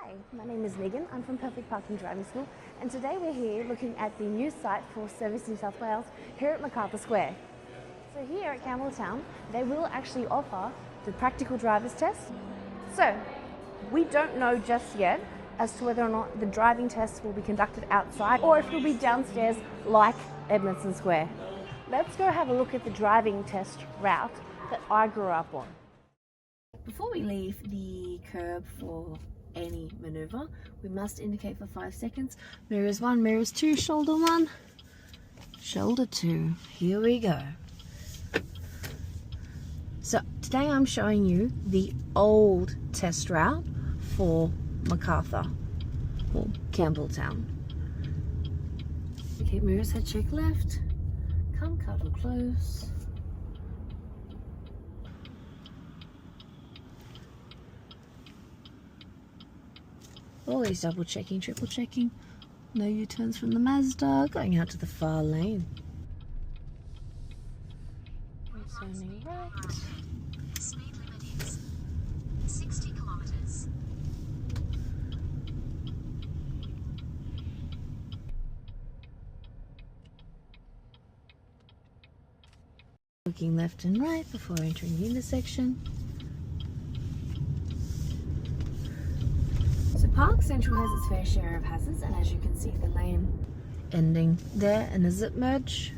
Hi, my name is Megan. I'm from Perfect Parking Driving School, and today we're here looking at the new site for Service New South Wales here at MacArthur Square. So here at Campbelltown, they will actually offer the practical driver's test. So we don't know just yet as to whether or not the driving test will be conducted outside or if it will be downstairs like Edmondson Square. Let's go have a look at the driving test route that I grew up on. Before we leave the curb for any manoeuvre, we must indicate for 5 seconds. Mirrors 1, mirrors 2, shoulder 1, shoulder 2. Here we go. So today I'm showing you the old test route for MacArthur or Campbelltown. Okay, mirrors head check left. Come cuddle close. Always double checking, triple checking. No U-turns from the Mazda. Going out to the far lane. Turning right. The speed limit is 60 kilometers. Looking left and right before entering the intersection. So Park Central has its fair share of hazards, and as you can see, the lane ending there and a zip merge.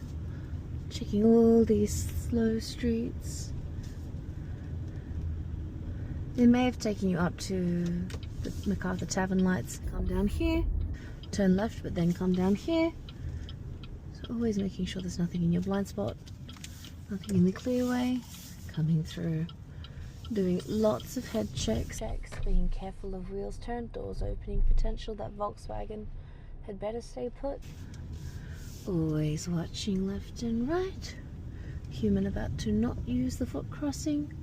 Checking all these slow streets. It may have taken you up to the MacArthur Tavern lights. Come down here, turn left, but then come down here. So always making sure there's nothing in your blind spot, nothing in the clearway. Coming through, doing lots of head checks, being careful of wheels turned, doors opening, potential that Volkswagen had better stay put. Always watching left and right. Human about to not use the foot crossing.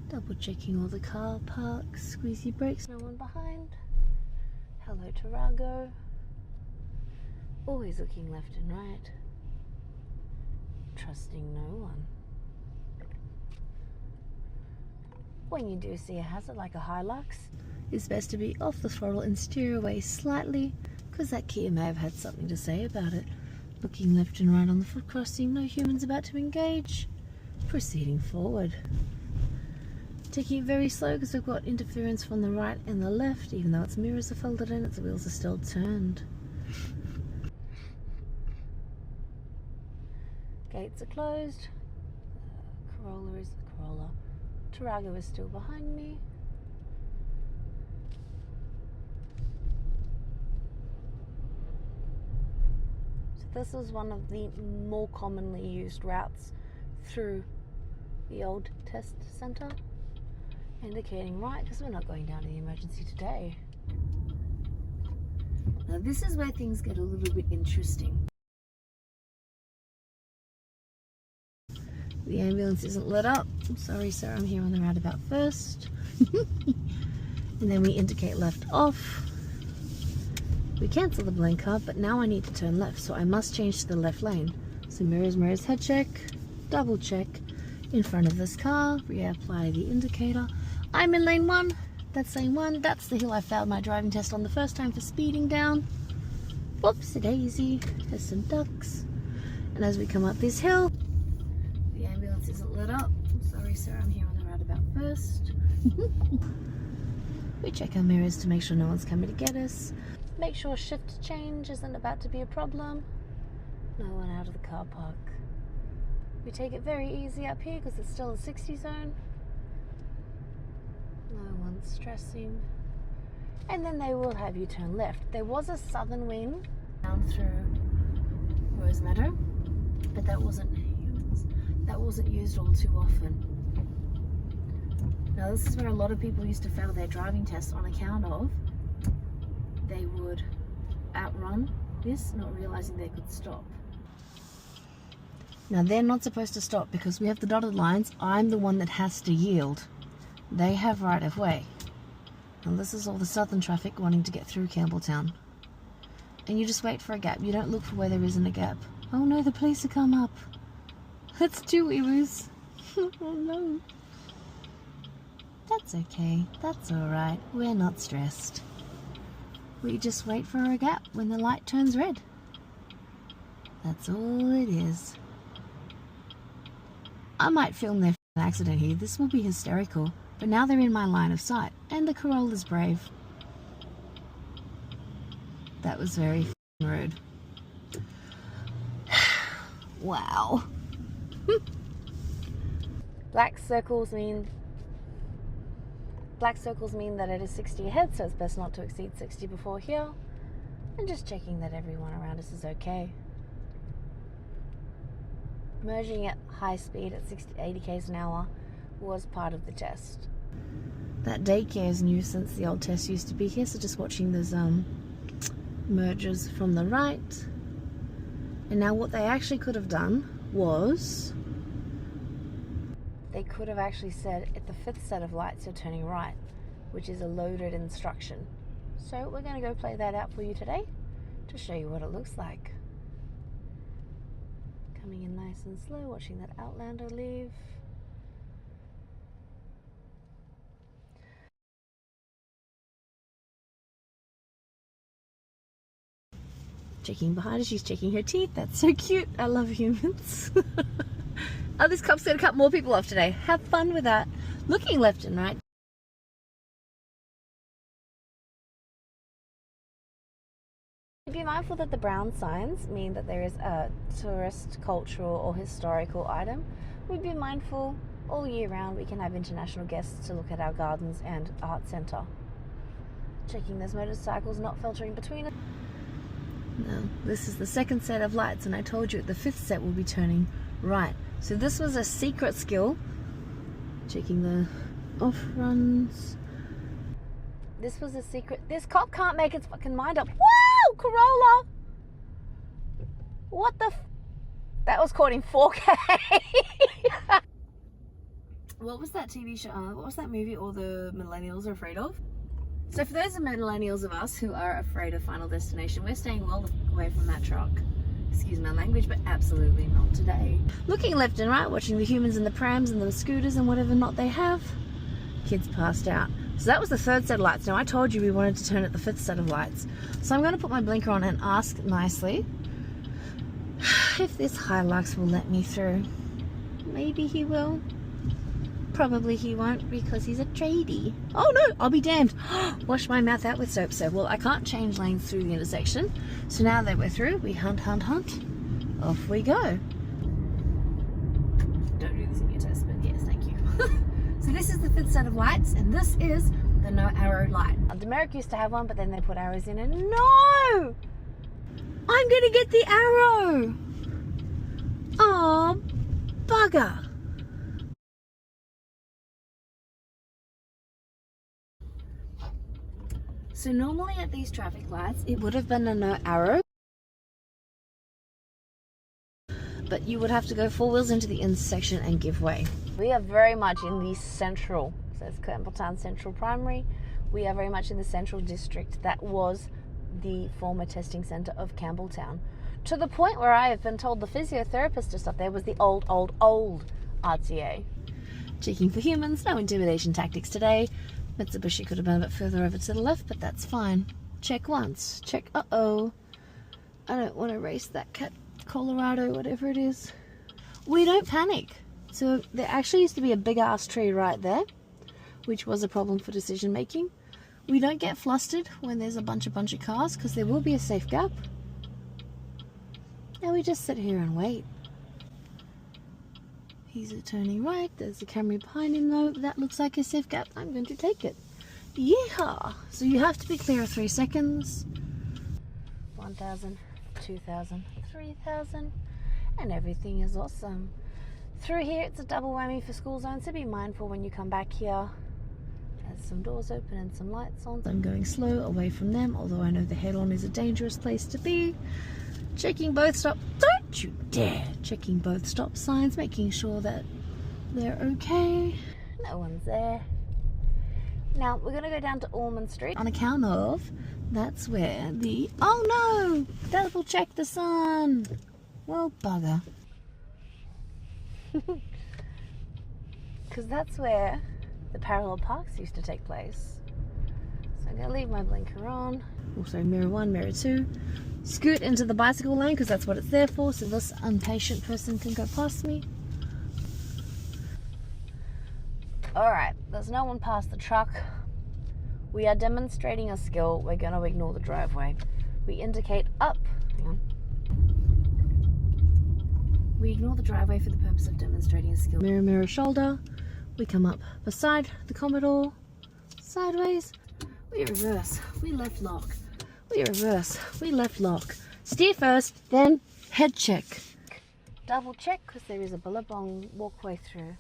Double checking all the car parks. Squeezy brakes, no one behind. Hello Tarago. Always looking left and right. Trusting no one. When you do see a hazard like a Hilux, it's best to be off the throttle and steer away slightly, because that Kia may have had something to say about it. Looking left and right on the foot crossing, no humans about to engage. Proceeding forward. Taking it very slow because we've got interference from the right and the left, even though its mirrors are folded in, its wheels are still turned. Gates are closed. Tarago is still behind me. This is one of the more commonly used routes through the old test centre. Indicating right because we're not going down to the emergency today. Now this is where things get a little bit interesting. The ambulance isn't lit up. I'm sorry sir, I'm here on the roundabout first. And then we indicate left off. We cancel the blinker, but now I need to turn left, so I must change to the left lane. So mirrors, head check, double check in front of this car, reapply the indicator. I'm in lane 1, that's lane 1, that's the hill I failed my driving test on the first time for speeding down. Whoopsie daisy, there's some ducks. And as we come up this hill, the ambulance isn't lit up. I'm sorry sir, I'm here on the roundabout first. We check our mirrors to make sure no one's coming to get us. Make sure shift change isn't about to be a problem. No one out of the car park. We take it very easy up here because it's still a 60 zone. No one's stressing. And then they will have you turn left. There was a southern wind down through Rose Meadow, but that wasn't used all too often. Now this is where a lot of people used to fail their driving tests on account of they would outrun this, not realizing they could stop. Now they're not supposed to stop because we have the dotted lines. I'm the one that has to yield. They have right of way. And this is all the southern traffic wanting to get through Campbelltown. And you just wait for a gap. You don't look for where there isn't a gap. Oh no, the police have come up. That's 2 Emus. Oh no. That's okay. That's alright. We're not stressed. We just wait for a gap when the light turns red. That's all it is. I might film their accident here. This will be hysterical. But now they're in my line of sight. And the Corolla's brave. That was very rude. Wow. Black circles mean that it is 60 ahead, so it's best not to exceed 60 before here. And just checking that everyone around us is okay. Merging at high speed at 80 k's an hour was part of the test. That daycare is new since the old test used to be here, so just watching those mergers from the right. And now what they actually could have done was they could have actually said at the 5th set of lights you're turning right, which is a loaded instruction. So we're going to go play that out for you today to show you what it looks like. Coming in nice and slow, watching that Outlander leave. Checking behind her, she's checking her teeth. That's so cute. I love humans. Oh, this cop's going to cut more people off today. Have fun with that. Looking left and right. Be mindful that the brown signs mean that there is a tourist, cultural or historical item. We'd be mindful all year round we can have international guests to look at our gardens and art centre. Checking those motorcycles not filtering between us. No, this is the 2nd set of lights, and I told you at the 5th set we'll be turning right. So this was a secret skill. Checking the off runs. This was a secret. This cop can't make its fucking mind up. Wow, Corolla! What the that was caught in 4K. What was that TV show? What was that movie all the millennials are afraid of? So for those millennials of us who are afraid of Final Destination, we're staying well away from that truck. Excuse my language, but absolutely not today. Looking left and right, watching the humans and the prams and the scooters and whatever not they have. Kids passed out. So that was the 3rd set of lights. Now I told you we wanted to turn at the 5th set of lights. So I'm going to put my blinker on and ask nicely if this Hilux will let me through. Maybe he will. Probably he won't because he's a tradie. Oh no, I'll be damned. Wash my mouth out with soap. So, well, I can't change lanes through the intersection. So now that we're through, we hunt. Off we go. Don't do this in your test, but yes, thank you. So this is the 5th set of lights, and this is the no arrow light. Demerrick used to have one, but then they put arrows in, and no! I'm gonna get the arrow! Oh, bugger! So normally at these traffic lights, it would have been a no arrow, but you would have to go 4 wheels into the intersection and give way. We are very much in the central, so it's Campbelltown Central Primary. We are very much in the central district that was the former testing centre of Campbelltown. To the point where I have been told the physiotherapist or stuff there was the old RTA. Checking for humans, no intimidation tactics today. Mitsubishi could have been a bit further over to the left, but that's fine. Check once. Check. Uh-oh. I don't want to race that cat. Colorado, whatever it is. We don't panic. So there actually used to be a big ass tree right there, which was a problem for decision making. We don't get flustered when there's a bunch of cars because there will be a safe gap. Now we just sit here and wait. He's turning right. There's a Camry behind him though. That looks like a safe gap. I'm going to take it. Yeehaw! So you have to be clear of 3 seconds. 1,000, 2,000, 3,000, and everything is awesome. Through here it's a double whammy for school zone, so be mindful when you come back here. There's some doors open and some lights on. I'm going slow away from them, although I know the head-on is a dangerous place to be. Checking both stop. Don't you dare! Checking both stop signs, making sure that they're okay. No one's there. Now we're going to go down to Ormond Street on account of that's where the oh no, double check the sun. Well, bugger. Because that's where the parallel parks used to take place. So I'm going to leave my blinker on. Also mirror 1, mirror 2. Scoot into the bicycle lane because that's what it's there for, so this impatient person can go past me. Alright, there's no one past the truck. We are demonstrating a skill. We're going to ignore the driveway. We indicate up. Hang on. We ignore the driveway for the purpose of demonstrating a skill. Mirror, mirror, shoulder. We come up beside the Commodore. Sideways. We reverse. We left lock. We reverse. We left lock. Steer first, then head check. Double check because there is a billabong walkway through.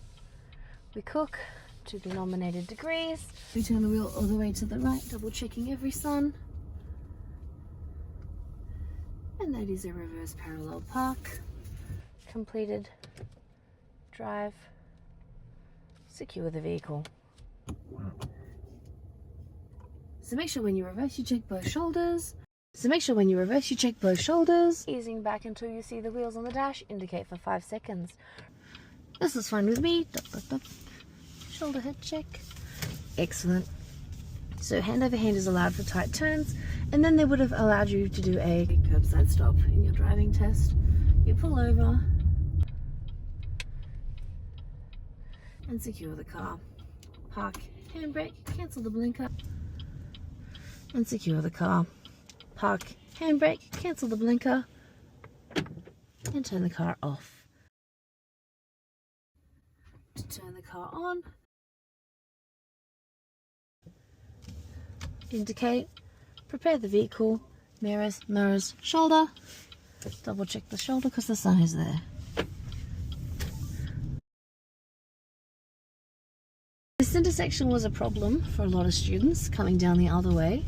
We cook to the nominated degrees. We turn the wheel all the way to the right, double checking every sun. And that is a reverse parallel park. Completed. Drive. Secure the vehicle. So make sure when you reverse you check both shoulders. Easing back until you see the wheels on the dash. Indicate for 5 seconds. This is fine with me. Shoulder head check. Excellent. So hand over hand is allowed for tight turns, and then they would have allowed you to do a curbside stop in your driving test. You pull over and secure the car. Park, handbrake, cancel the blinker, and secure the car. Park, handbrake, cancel the blinker, and turn the car off. To turn the car on, indicate, prepare the vehicle, mirrors, mirrors, shoulder. Double check the shoulder because the sun is there. This intersection was a problem for a lot of students coming down the other way,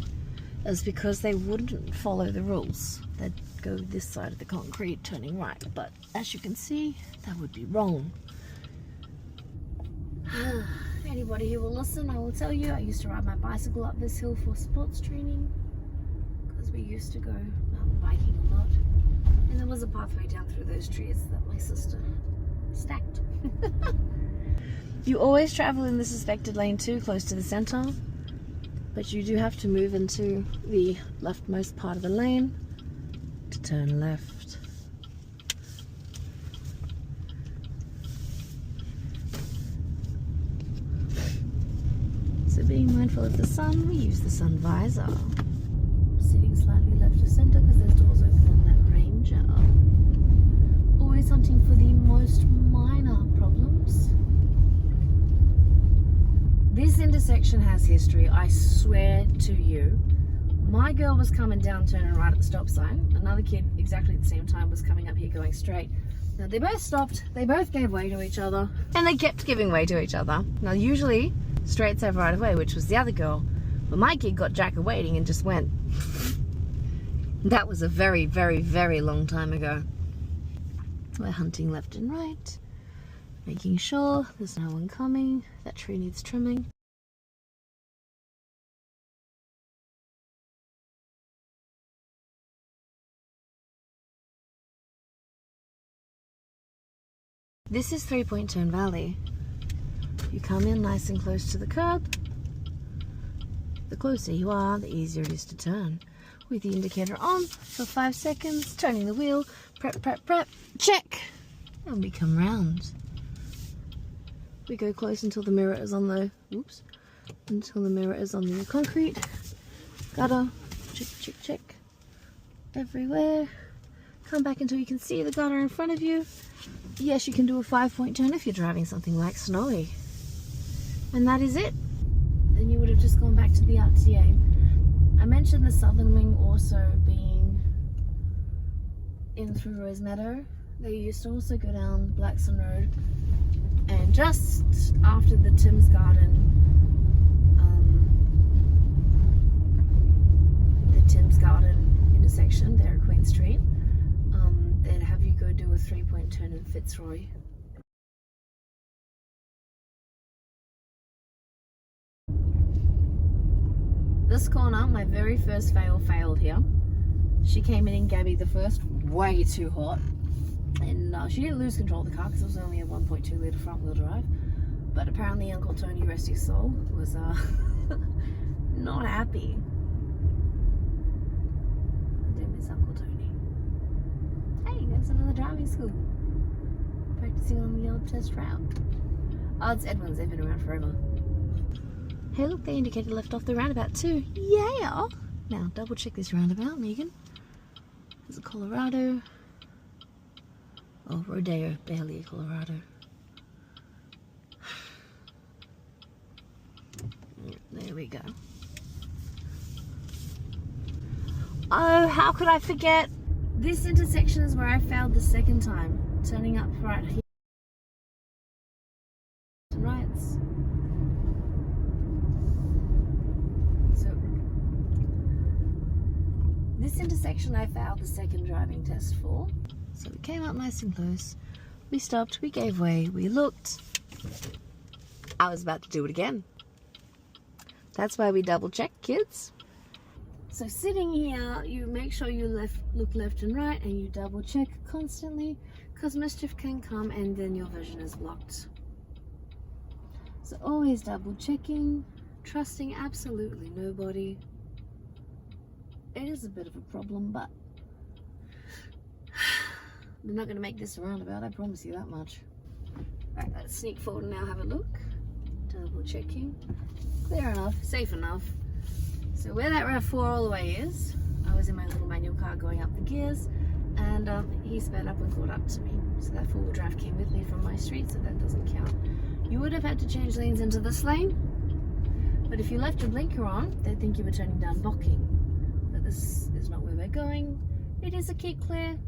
is because they wouldn't follow the rules. They'd go this side of the concrete turning right, but as you can see, that would be wrong. Anybody who will listen, I will tell you, I used to ride my bicycle up this hill for sports training because we used to go mountain biking a lot, and there was a pathway down through those trees that my sister stacked. You always travel in the suspected lane too, close to the center, but you do have to move into the leftmost part of the lane to turn left. So being mindful of the sun, we use the sun visor. Sitting slightly left of center because there's doors open on that Ranger. Always hunting for the most minor problems. This intersection has history, I swear to you. My girl was coming down, turning right at the stop sign. Another kid exactly at the same time was coming up here going straight. Now they both stopped, they both gave way to each other, and they kept giving way to each other. Now usually straights have right of way, which was the other girl, but my kid got Jack awaiting and just went. That was a very, very, very long time ago. We're hunting left and right, making sure there's no one coming. That tree needs trimming. This is 3-point turn valley. You come in nice and close to the curb. The closer you are, the easier it is to turn. With the indicator on for 5 seconds, turning the wheel, prep, prep, prep, check, and we come round. We go close until the mirror is on the, until the mirror is on the concrete. Gutter, check, check, check, everywhere. Come back until you can see the gutter in front of you. Yes, you can do a 5-point turn if you're driving something like Snowy. And that is it. Then you would have just gone back to the RTA. I mentioned the southern wing also being in through Rose Meadow. They used to also go down Blackson Road, and just after the Tim's Garden, intersection there at Queen Street, they'd have you go do a 3-point turn in Fitzroy. This corner, my very first failed here. She came in Gabby the first, way too hot, and she didn't lose control of the car because it was only a 1.2 litre front wheel drive, but apparently Uncle Tony, rest his soul, was not happy. I do miss Uncle Tony. Hey, there's another driving school. Practicing on the old test route. Oh, it's Edwin's. They've been around forever. Hey, look, the indicator left off the roundabout too. Yeah! Now, double check this roundabout, Megan. There's a Colorado. Oh, Rodeo, barely a Colorado. There we go. Oh, how could I forget? This intersection is where I failed the second time. Turning up right here. And rights. So, this intersection I failed the second driving test for. So we came up nice and close. We stopped, we gave way, we looked. I was about to do it again. That's why we double check, kids. So sitting here, you make sure you look left and right, and you double check constantly, because mischief can come and then your vision is blocked. So always double checking, trusting absolutely nobody. It is a bit of a problem, but we're not going to make this a roundabout, I promise you that much. Alright, let's sneak forward and now have a look. Double checking. Clear enough, safe enough. So where that RAV4 all the way is, I was in my little manual car going up the gears, and he sped up and caught up to me. So that four-wheel drive came with me from my street, so that doesn't count. You would have had to change lanes into this lane, but if you left your blinker on, they'd think you were turning down blocking. But this is not where we're going. It is a keep clear.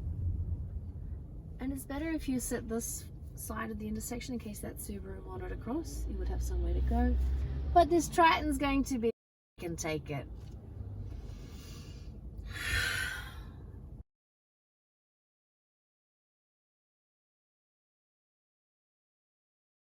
And it's better if you sit this side of the intersection in case that Subaru wandered across. You would have somewhere to go. But this Triton's going to be, can take it.